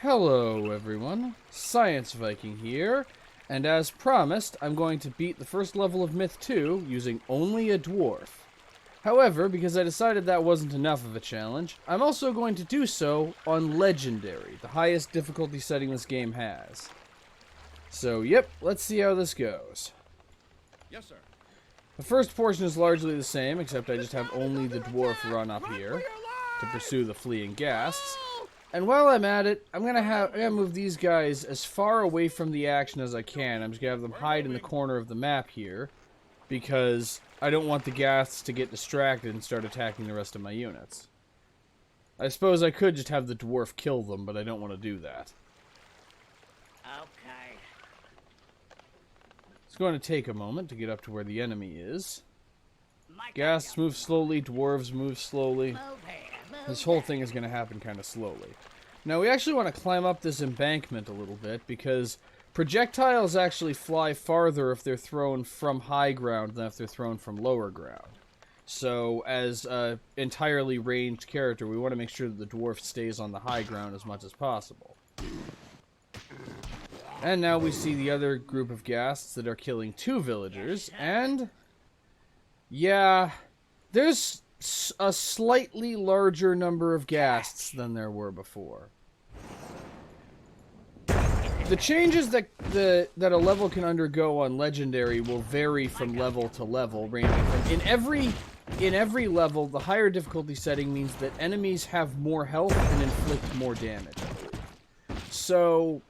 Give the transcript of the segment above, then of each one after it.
Hello everyone, Science Viking here, and as promised, I'm going to beat the first level of Myth 2 using only a dwarf. However, because I decided that wasn't enough of a challenge, I'm also going to do so on Legendary, the highest difficulty setting this game has. So yep, let's see how this goes. Yes, sir. The first portion is largely the same, except I just have only the dwarf run up here to pursue the fleeing ghasts. And while I'm at it, I'm gonna move these guys as far away from the action as I can. I'm just gonna have them hide in the corner of the map here, because I don't want the ghasts to get distracted and start attacking the rest of my units. I suppose I could just have the dwarf kill them, but I don't want to do that. Okay. It's going to take a moment to get up to where the enemy is. Ghasts move slowly, dwarves move slowly. This whole thing is going to happen kind of slowly. Now, we actually want to climb up this embankment a little bit, because projectiles actually fly farther if they're thrown from high ground than if they're thrown from lower ground. So, as an entirely ranged character, we want to make sure that the dwarf stays on the high ground as much as possible. And now we see the other group of ghasts that are killing 2 villagers, and yeah, there's a slightly larger number of ghasts than there were before. The changes that a level can undergo on Legendary will vary from level to level, ranging from in every level, the higher difficulty setting means that enemies have more health and inflict more damage, I believe. So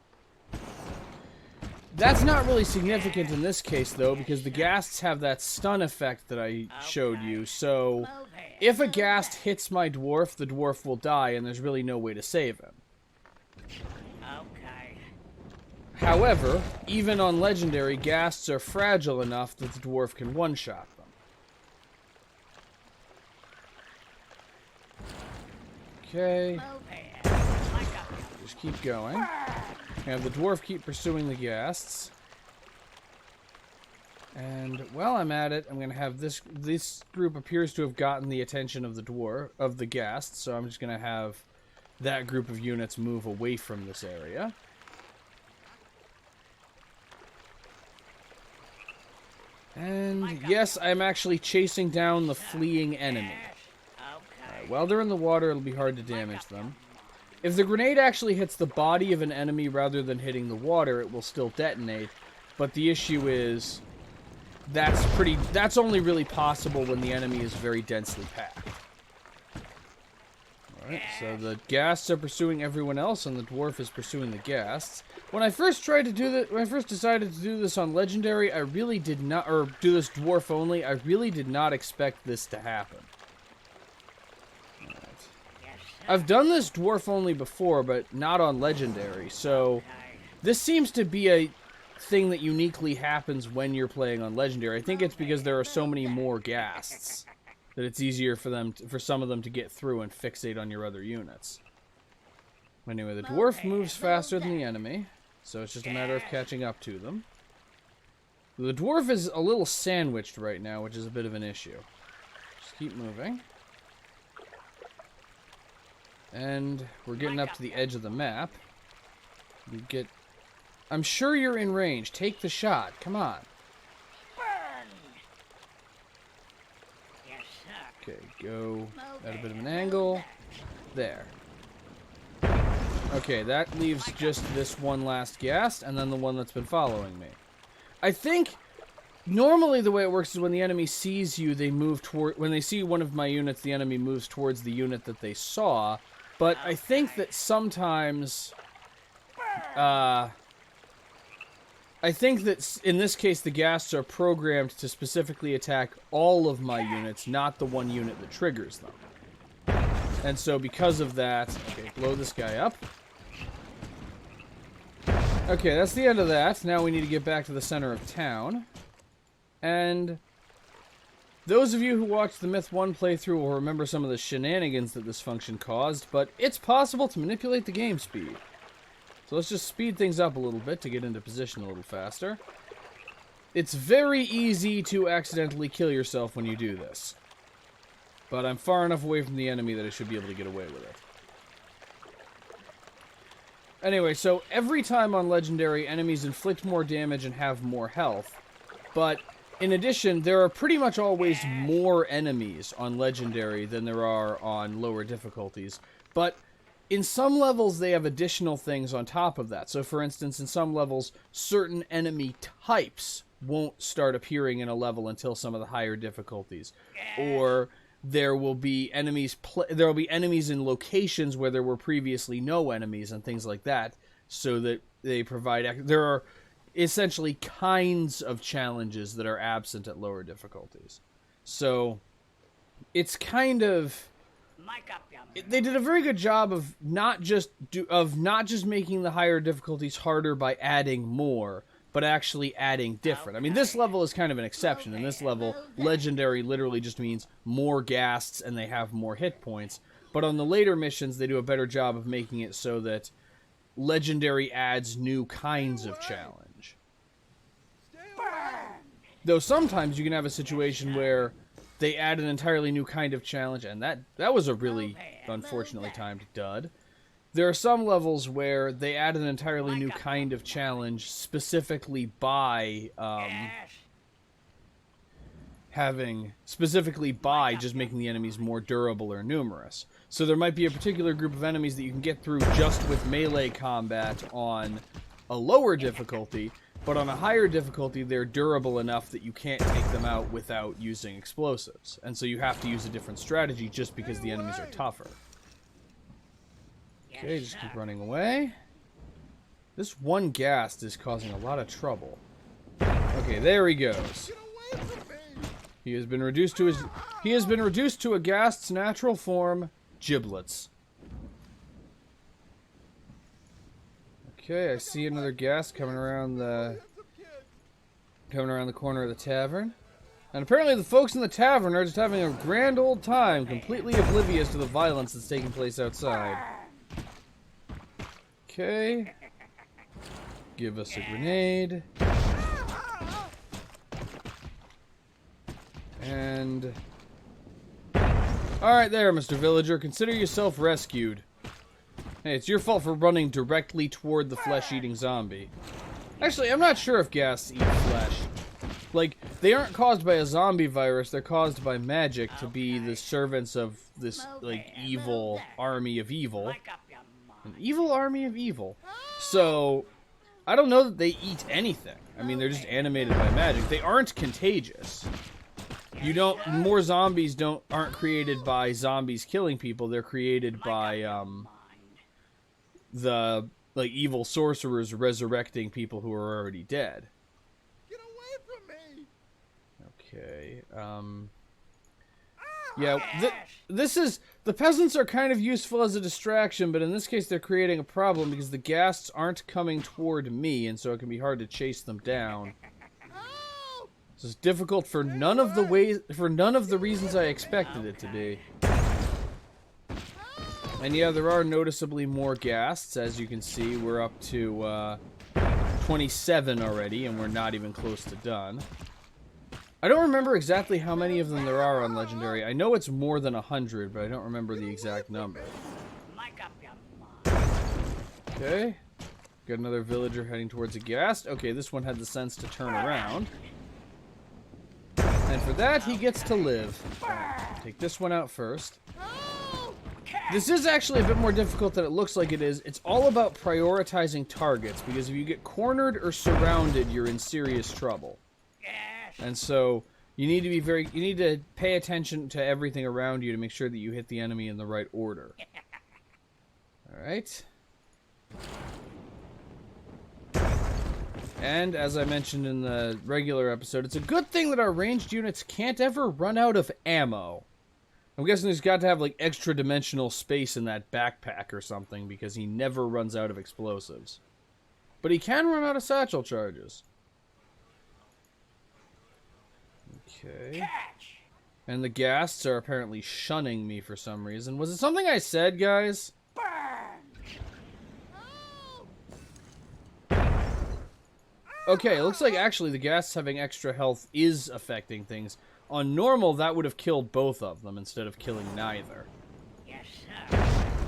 that's not really significant in this case, though, because the ghasts have that stun effect that I showed you. So if a ghast hits my dwarf, the dwarf will die, and there's really no way to save him. Okay. However, even on Legendary, ghasts are fragile enough that the dwarf can one-shot them. Okay. Just keep going. Have the dwarf keep pursuing the ghasts. And while I'm at it, I'm going to have this group appears to have gotten the attention of the ghasts, so I'm just going to have that group of units move away from this area. And yes, I'm actually chasing down the fleeing enemy. While they're in the water, it'll be hard to damage them. If the grenade actually hits the body of an enemy rather than hitting the water, it will still detonate. But the issue is that's only really possible when the enemy is very densely packed. Alright, so the ghasts are pursuing everyone else, and the dwarf is pursuing the ghasts. When I first decided to do this on Legendary, I really did not, or do this dwarf only, I really did not expect this to happen. I've done this dwarf only before, but not on Legendary, so this seems to be a thing that uniquely happens when you're playing on Legendary. I think it's because there are so many more ghasts that it's easier for some of them to get through and fixate on your other units. Anyway, the dwarf moves faster than the enemy, so it's just a matter of catching up to them. The dwarf is a little sandwiched right now, which is a bit of an issue. Just keep moving. And we're getting up to the edge of the map. I'm sure you're in range. Take the shot. Come on. Okay, go at a bit of an angle. There. Okay, that leaves just this one last ghast, and then the one that's been following me. I think normally the way it works is when the enemy sees you, they move toward. When they see one of my units, the enemy moves towards the unit that they saw. But I think that sometimes, I think that in this case the ghasts are programmed to specifically attack all of my units, not the one unit that triggers them. And so because of that, okay, blow this guy up. Okay, that's the end of that. Now we need to get back to the center of town. And those of you who watched the Myth 1 playthrough will remember some of the shenanigans that this function caused, but it's possible to manipulate the game speed. So let's just speed things up a little bit to get into position a little faster. It's very easy to accidentally kill yourself when you do this. But I'm far enough away from the enemy that I should be able to get away with it. Anyway, so every time on Legendary, enemies inflict more damage and have more health. But in addition, there are pretty much always more enemies on Legendary than there are on lower difficulties. But in some levels, they have additional things on top of that. So, for instance, in some levels, certain enemy types won't start appearing in a level until some of the higher difficulties. Or there will be enemies in locations where there were previously no enemies and things like that, so that they provide... There are essentially kinds of challenges that are absent at lower difficulties. So it's kind of... They did a very good job of not just making the higher difficulties harder by adding more, but actually adding different. I mean, this level is kind of an exception. In this level, Legendary literally just means more ghasts and they have more hit points. But on the later missions, they do a better job of making it so that Legendary adds new kinds of challenge. Though sometimes you can have a situation where they add an entirely new kind of challenge, and that was a really unfortunately timed dud. There are some levels where they add an entirely new kind of challenge specifically by just making the enemies more durable or numerous. So there might be a particular group of enemies that you can get through just with melee combat on a lower difficulty, but on a higher difficulty they're durable enough that you can't take them out without using explosives. And so you have to use a different strategy just because the enemies are tougher. Okay, just keep running away. This one ghast is causing a lot of trouble. Okay, there he goes. He has been reduced to a ghast's natural form, giblets. Okay, I see another ghast coming around the corner of the tavern. And apparently the folks in the tavern are just having a grand old time, completely oblivious to the violence that's taking place outside. Okay. Give us a grenade. And... Alright there, Mr. Villager. Consider yourself rescued. Hey, it's your fault for running directly toward the flesh-eating zombie. Actually, I'm not sure if ghasts eat flesh. Like, they aren't caused by a zombie virus, they're caused by magic to be the servants of this, like, evil army of evil. An evil army of evil. So, I don't know that they eat anything. I mean, they're just animated by magic. They aren't contagious. More zombies aren't created by zombies killing people. They're created by, the, like, evil sorcerers resurrecting people who are already dead. Get away from me! Okay, yeah, the peasants are kind of useful as a distraction, but in this case they're creating a problem because the ghasts aren't coming toward me, and so it can be hard to chase them down. This is difficult for none of the reasons I expected it to be. And yeah, there are noticeably more ghasts. As you can see, we're up to 27 already, and we're not even close to done. I don't remember exactly how many of them there are on Legendary. I know it's more than 100, but I don't remember the exact number. Okay. Got another villager heading towards a ghast. Okay, this one had the sense to turn around. And for that, he gets to live. Take this one out first. This is actually a bit more difficult than it looks like it is. It's all about prioritizing targets, because if you get cornered or surrounded, you're in serious trouble. And so you need to pay attention to everything around you to make sure that you hit the enemy in the right order. Alright. And as I mentioned in the regular episode, it's a good thing that our ranged units can't ever run out of ammo. I'm guessing he's got to have like extra dimensional space in that backpack or something, because he never runs out of explosives. But he can run out of satchel charges. Okay. And the ghasts are apparently shunning me for some reason. Was it something I said, guys? Okay, it looks like actually the ghasts having extra health is affecting things. On normal, that would have killed both of them instead of killing neither. Yes, sir.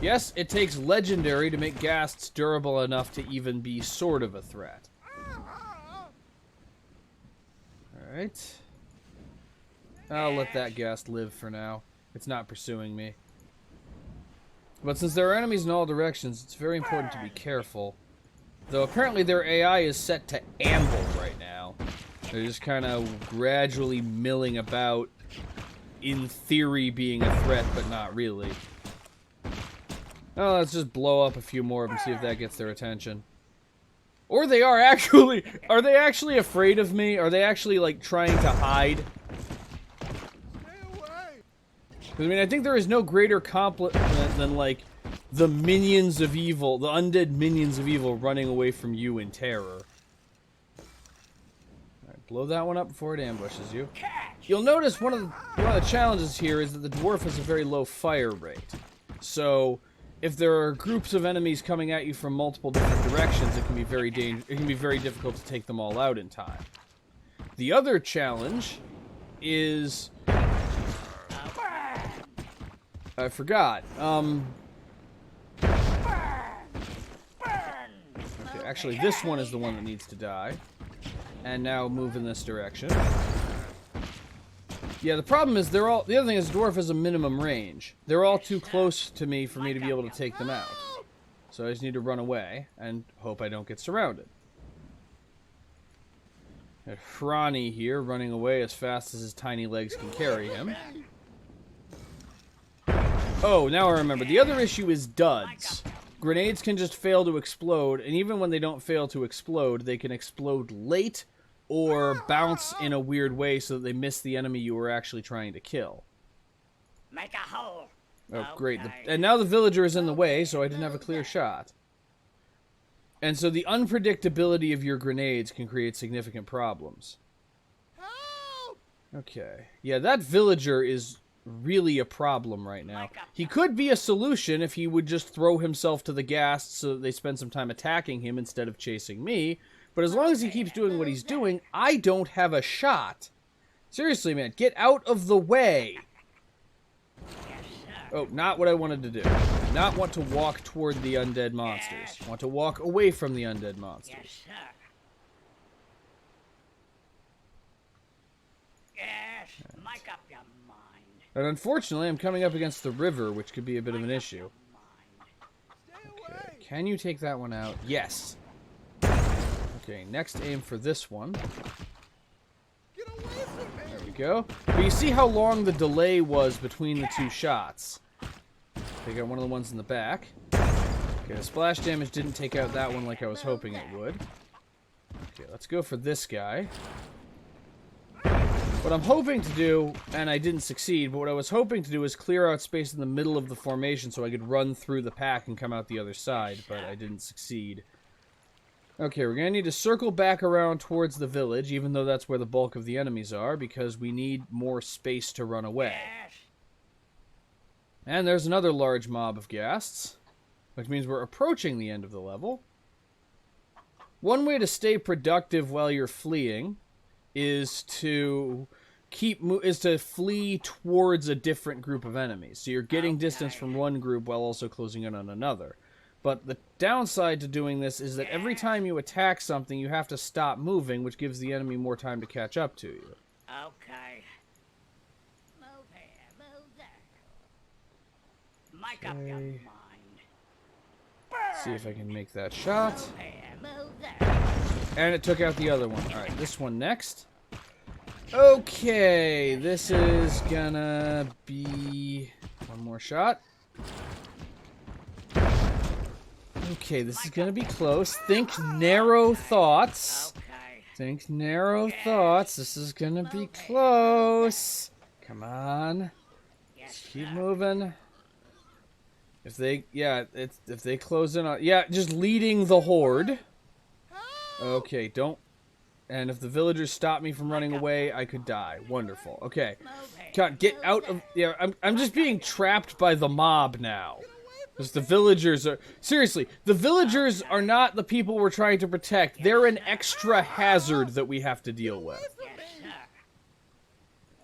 Yes, it takes legendary to make ghasts durable enough to even be sort of a threat. Alright. I'll let that ghast live for now. It's not pursuing me. But since there are enemies in all directions, it's very important to be careful. Though apparently their AI is set to amble right now. They're just kind of gradually milling about, in theory being a threat, but not really. Oh, let's just blow up a few more of them, see if that gets their attention. Or they are actually... Are they actually afraid of me? Are they actually, like, trying to hide? I mean, I think there is no greater compliment than, like, the minions of evil, the undead minions of evil running away from you in terror. Alright, blow that one up before it ambushes you. You'll notice one of the challenges here is that the dwarf has a very low fire rate. So, if there are groups of enemies coming at you from multiple different directions, it can be very difficult to take them all out in time. The other challenge is... I forgot. Okay, actually, this one is the one that needs to die. And now move in this direction. Yeah, the problem is they're all... The other thing is dwarf has a minimum range. They're all too close to me for me to be able to take them out. So I just need to run away and hope I don't get surrounded. Got Hrani here running away as fast as his tiny legs can carry him. Oh, now I remember. The other issue is duds. Grenades can just fail to explode, and even when they don't fail to explode, they can explode late or bounce in a weird way so that they miss the enemy you were actually trying to kill. Make a hole. Oh, great. And now the villager is in the way, so I didn't have a clear shot. And so the unpredictability of your grenades can create significant problems. Okay. Yeah, that villager is really a problem right now. He could be a solution if he would just throw himself to the ghasts so that they spend some time attacking him instead of chasing me. But as long as he keeps doing what he's doing, I don't have a shot. Seriously, man, get out of the way. Oh, not what I wanted to do. I did not want to walk toward the undead monsters. I want to walk away from the undead monsters. Yes, sir. Yes, make up your mind. And unfortunately, I'm coming up against the river, which could be a bit of an issue. Okay, can you take that one out? Yes. Okay, next aim for this one. There we go. But you see how long the delay was between the two shots. Take out one of the ones in the back. Okay, the splash damage didn't take out that one like I was hoping it would. Okay, let's go for this guy. What I'm hoping to do, and I didn't succeed, but what I was hoping to do is clear out space in the middle of the formation so I could run through the pack and come out the other side, but I didn't succeed. Okay, we're going to need to circle back around towards the village, even though that's where the bulk of the enemies are, because we need more space to run away. And there's another large mob of ghasts, which means we're approaching the end of the level. One way to stay productive while you're fleeing is to flee towards a different group of enemies. So you're getting distance from one group while also closing in on another. But the downside to doing this is that every time you attack something, you have to stop moving, which gives the enemy more time to catch up to you. Okay. Move here, move there. Make up your mind. See if I can make that shot. Move here, move there. And it took out the other one. Alright, this one next. Okay, this is gonna be one more shot. Okay, this is gonna be close. Think narrow thoughts. Think narrow thoughts. This is gonna be close. Come on. Let's keep moving. If they close in on... Yeah, just leading the horde. Okay, don't... And if the villagers stop me from running away, I could die. Wonderful. Okay. God, get out of... Yeah, I'm just being trapped by the mob now. Because the villagers are... Seriously, the villagers are not the people we're trying to protect. They're an extra hazard that we have to deal with.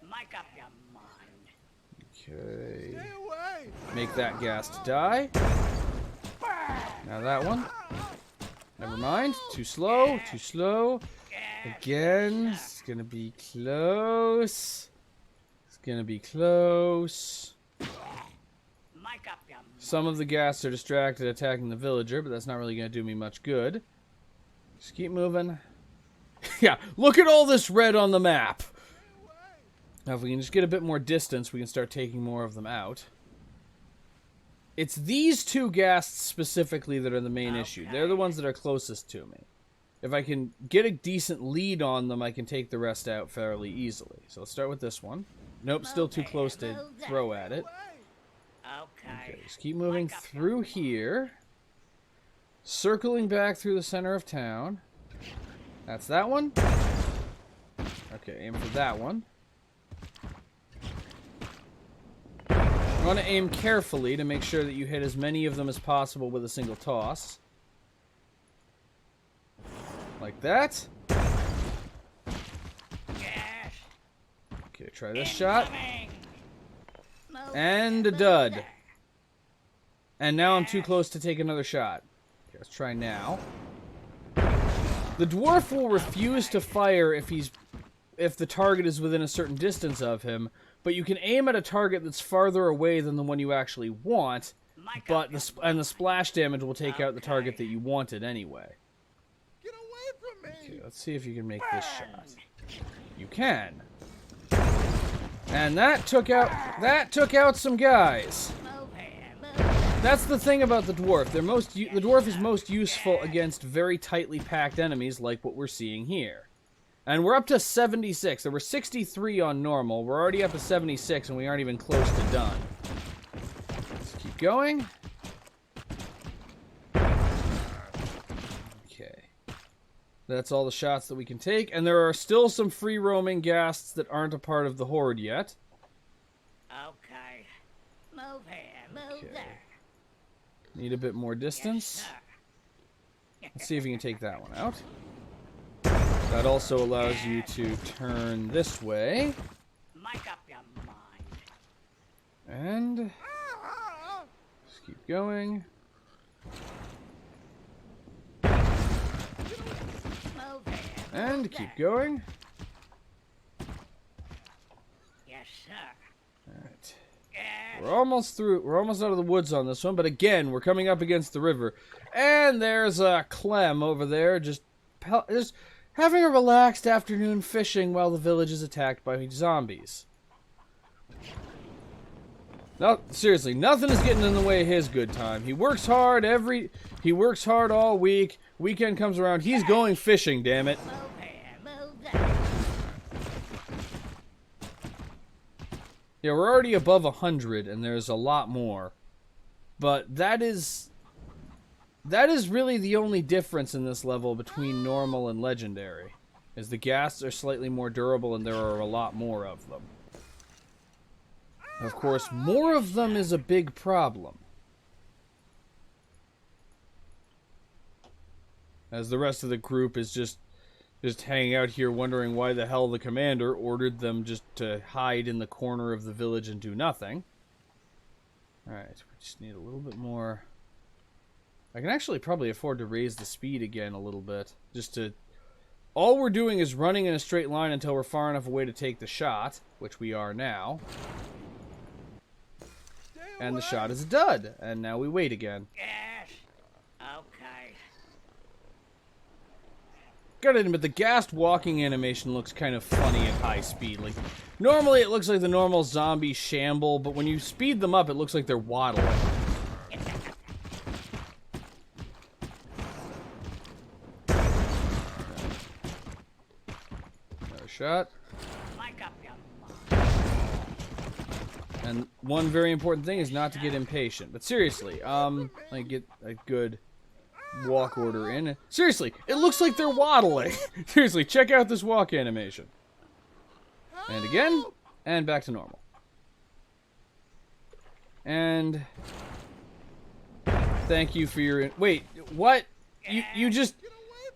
Make up your mind. Okay. Stay away! Make that ghast die. Now that one. Never mind. Too slow. Too slow. Again. It's gonna be close. It's gonna be close. Make up your mind. Some of the ghasts are distracted attacking the villager, but that's not really gonna do me much good. Just keep moving. Yeah, look at all this red on the map. Now, if we can just get a bit more distance, we can start taking more of them out. It's these two ghasts specifically that are the main issue. They're the ones that are closest to me. If I can get a decent lead on them, I can take the rest out fairly easily. So let's start with this one. Nope, still too close to throw at it. Okay, just keep moving through here. Circling back through the center of town. That's that one. Okay, aim for that one. You want to aim carefully to make sure that you hit as many of them as possible with a single toss. Like that. Okay, try this shot. And a dud. And now I'm too close to take another shot. Okay, let's try now. The dwarf will refuse to fire if the target is within a certain distance of him, but you can aim at a target that's farther away than the one you actually want, but the splash damage will take out the target that you wanted anyway. Get away from me! Okay, let's see if you can make this shot. You can. And that took out some guys. That's the thing about the dwarf. The dwarf is most useful against very tightly packed enemies like what we're seeing here. And we're up to 76. There were 63 on normal. We're already up to 76 and we aren't even close to done. Let's keep going. Okay. That's all the shots that we can take. And there are still some free roaming ghasts that aren't a part of the horde yet. Okay. Move here, move there. Need a bit more distance. Let's see if we can take that one out. That also allows you to turn this way. Make up your mind. And just keep going. And keep going. Yes, sir. Alright. We're almost through. We're almost out of the woods on this one, but again, we're coming up against the river. And there's Clem over there just having a relaxed afternoon fishing while the village is attacked by zombies. No, seriously, nothing is getting in the way of his good time. He works hard all week. Weekend comes around, he's going fishing, damn it. Move here, move there. Yeah, we're already above 100, and there's a lot more. But that is really the only difference in this level between normal and legendary. Is the ghasts are slightly more durable, and there are a lot more of them. Of course, more of them is a big problem. As the rest of the group is just hanging out here wondering why the hell the commander ordered them just to hide in the corner of the village and do nothing. Alright, we just need a little bit more. I can actually probably afford to raise the speed again a little bit. All we're doing is running in a straight line until we're far enough away to take the shot, which we are now. And the shot is a dud, and now we wait again. Yes. Okay. Gotta admit, the ghast walking animation looks kind of funny at high speed. Like, normally it looks like the normal zombie shamble, but when you speed them up, it looks like they're waddling. Another shot. Make up your mind. And one very important thing is not to get impatient. But seriously, like get a good walk order in. Seriously, it looks like they're waddling. Seriously, check out this walk animation. And again, and back to normal. And thank you for your... Wait, what? You just...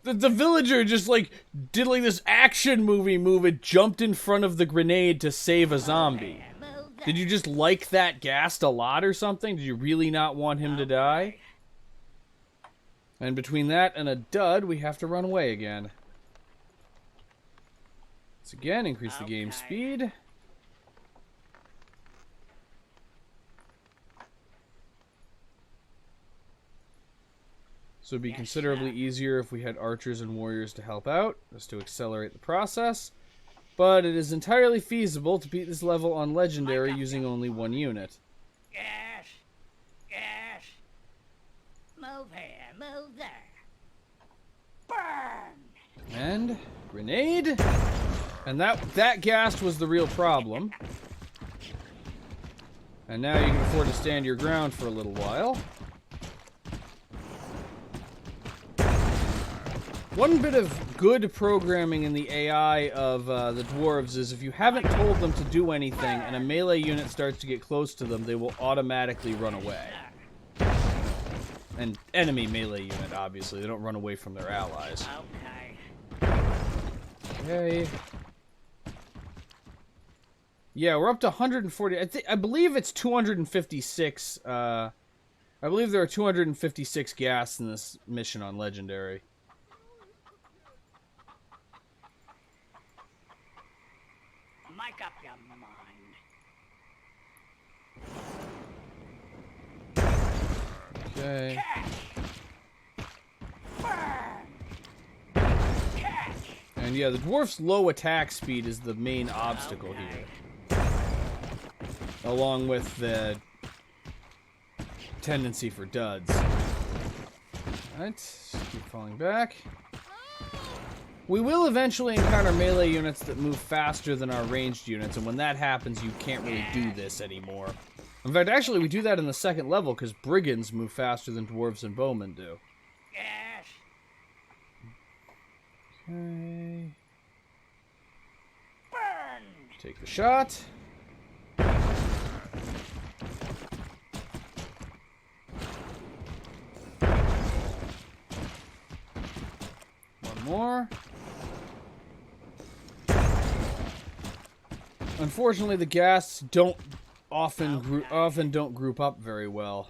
The villager just, like, did, like, this action movie move. It jumped in front of the grenade to save a zombie. Move Did you just like that ghast a lot or something? Did you really not want him to die? And between that and a dud, we have to run away again. Let's again increase the game speed. So it'd be considerably easier if we had archers and warriors to help out, just to accelerate the process. But it is entirely feasible to beat this level on Legendary using only one unit. Yes. Yes. Move here, move there. Burn. And grenade. And that ghast was the real problem. And now you can afford to stand your ground for a little while. One bit of good programming in the AI of the dwarves is if you haven't told them to do anything and a melee unit starts to get close to them, they will automatically run away. An enemy melee unit, obviously. They don't run away from their allies. Okay. Yeah, we're up to 140. I believe it's 256. I believe there are 256 ghasts in this mission on Legendary. Make up your mind. Okay. And yeah, the dwarf's low attack speed is the main obstacle here. Along with the tendency for duds. Alright, keep falling back. We will eventually encounter melee units that move faster than our ranged units, and when that happens, you can't really do this anymore. In fact, actually, we do that in the second level, because brigands move faster than dwarves and bowmen do. Yes. Okay. Burn. Take the shot. One more. Unfortunately, the ghasts often don't group up very well.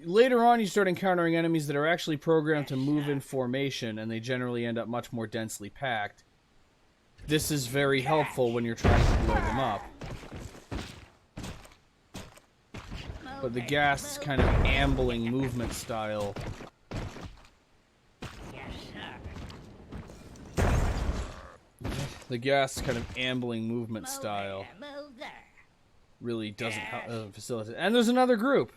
Later on, you start encountering enemies that are actually programmed to move in formation, and they generally end up much more densely packed. This is very helpful when you're trying to blow them up. But the ghast's kind of ambling movement style. The ghast's kind of ambling movement style really doesn't facilitate. And there's another group.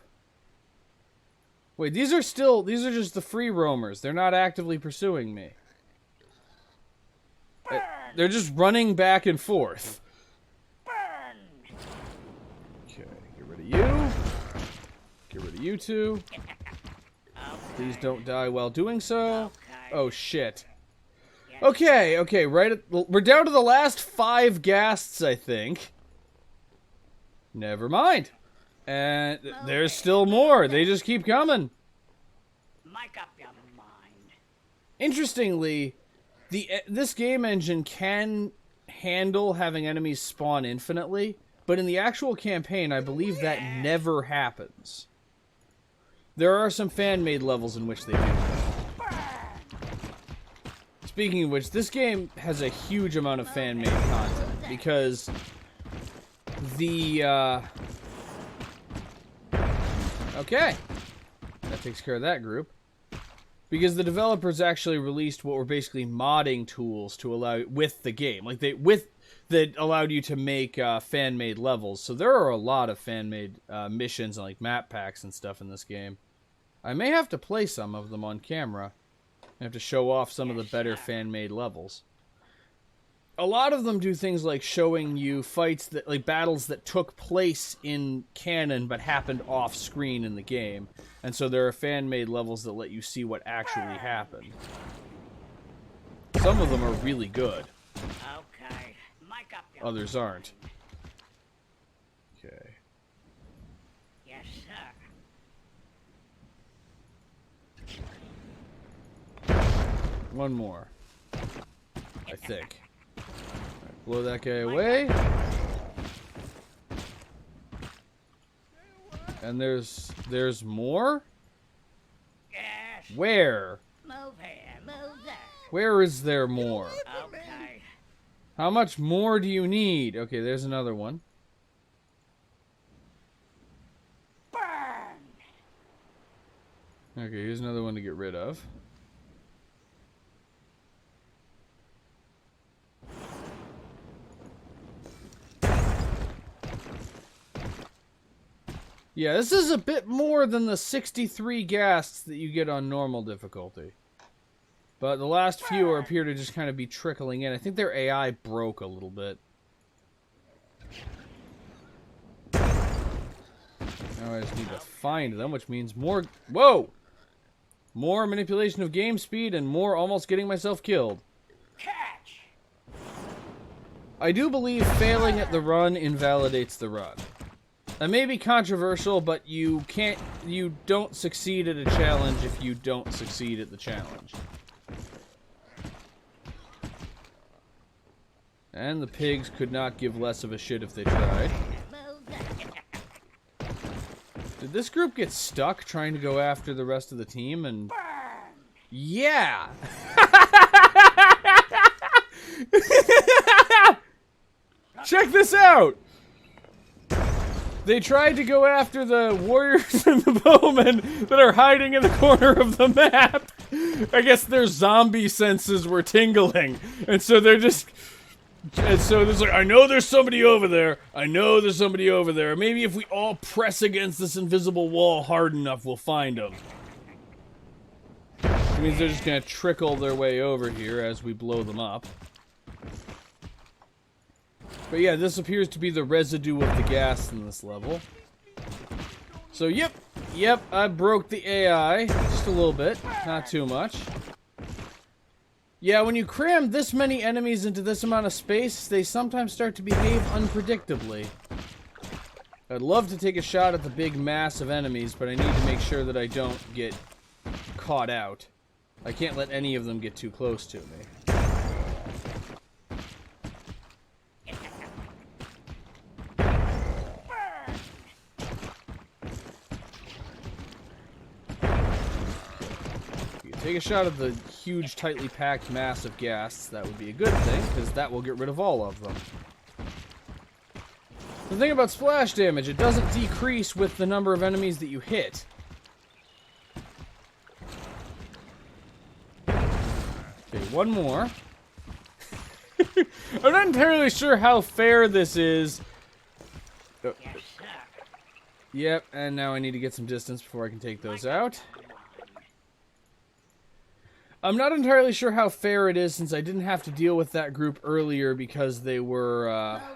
Wait, these are just the free roamers. They're not actively pursuing me. They're just running back and forth. Okay, get rid of you. Get rid of you two. Please don't die while doing so. Oh, shit. Okay, we're down to the last 5 ghasts, I think. Never mind. And there's still more. They just keep coming. Make up your mind. Interestingly, this game engine can handle having enemies spawn infinitely, but in the actual campaign, I believe that never happens. There are some fan-made levels in which they do that. Speaking of which, this game has a huge amount of fan-made content, because the, okay. That takes care of that group. Because the developers actually released what were basically modding tools to allow, with the game. Like, that allowed you to make, fan-made levels. So there are a lot of fan-made, missions and, like, map packs and stuff in this game. I may have to play some of them on camera. I have to show off some of the better fan-made levels. A lot of them do things like showing you fights that, like, battles that took place in canon but happened off-screen in the game. And so there are fan-made levels that let you see what actually happened. Some of them are really good. Okay. Make up your Others aren't. Okay. Yes, sir. One more. I think. Right, blow that guy away. And there's more? Yes. Where? Move here, move there. Where is there more? Okay. How much more do you need? Okay, there's another one. Burn. Okay, here's another one to get rid of. Yeah, this is a bit more than the 63 ghasts that you get on normal difficulty. But the last few appear to just kind of be trickling in. I think their AI broke a little bit. Now I just need to find them, which means more... Whoa! More manipulation of game speed and more almost getting myself killed. Catch. I do believe failing at the run invalidates the run. That may be controversial, but you don't succeed at a challenge if you don't succeed at the challenge. And the pigs could not give less of a shit if they tried. Did this group get stuck trying to go after the rest of the team? And yeah! Check this out! They tried to go after the warriors and the bowmen that are hiding in the corner of the map. I guess their zombie senses were tingling. And so they're just... And so there's like, I know there's somebody over there. I know there's somebody over there. Maybe if we all press against this invisible wall hard enough, we'll find them. It means they're just gonna trickle their way over here as we blow them up. But yeah, this appears to be the residue of the gas in this level. So yep, I broke the AI just a little bit, not too much. Yeah, when you cram this many enemies into this amount of space, they sometimes start to behave unpredictably. I'd love to take a shot at the big mass of enemies, but I need to make sure that I don't get caught out. I can't let any of them get too close to me. Take a shot at the huge, tightly packed mass of gas. That would be a good thing, because that will get rid of all of them. The thing about splash damage, it doesn't decrease with the number of enemies that you hit. Okay, one more. I'm not entirely sure how fair this is. Oh. Yes, sir. Yep, and now I need to get some distance before I can take those out. I'm not entirely sure how fair it is since I didn't have to deal with that group earlier because they were,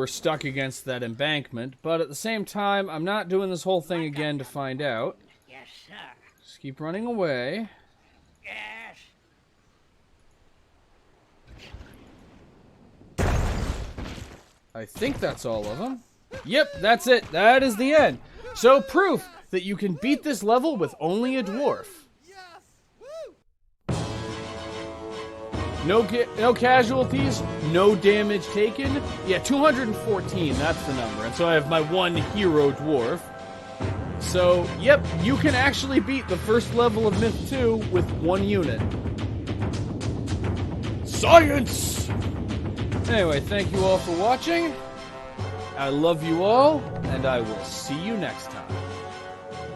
stuck against that embankment. But at the same time, I'm not doing this whole thing again to find out. Yes, sir. Just keep running away. Yes. I think that's all of them. Yep, that's it. That is the end. So proof that you can beat this level with only a dwarf. Yes! Woo! No casualties, no damage taken. Yeah, 214, that's the number. And so I have my one hero dwarf. So, yep, you can actually beat the first level of Myth 2 with one unit. Science! Anyway, thank you all for watching. I love you all, and I will see you next time.